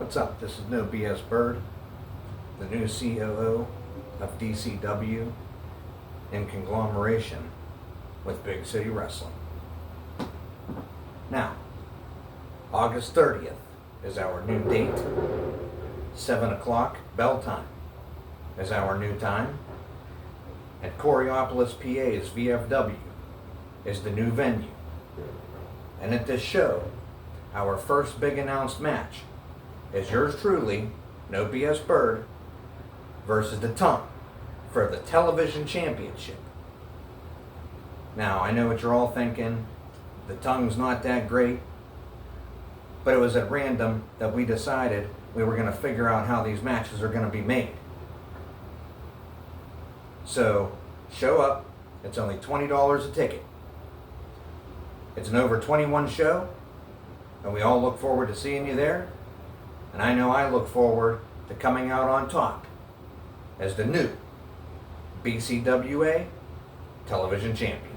What's up? This is No B.S. Bird, the new C.O.O. of DCW in conglomeration with Big City Wrestling. Now, August 30th is our new date. 7 o'clock bell time is our new time. At Coriopolis, PA's VFW is the new venue. And at this show, our first big announced match is yours truly, No B.S. Bird, versus the Tongue for the television championship. Now, I know what you're all thinking. The Tongue's not that great. But it was at random that we decided we were going to figure out how these matches are going to be made. So, show up. It's only $20 a ticket. It's an over 21 show, and we all look forward to seeing you there. And I know I look forward to coming out on top as the new BCWA television champion.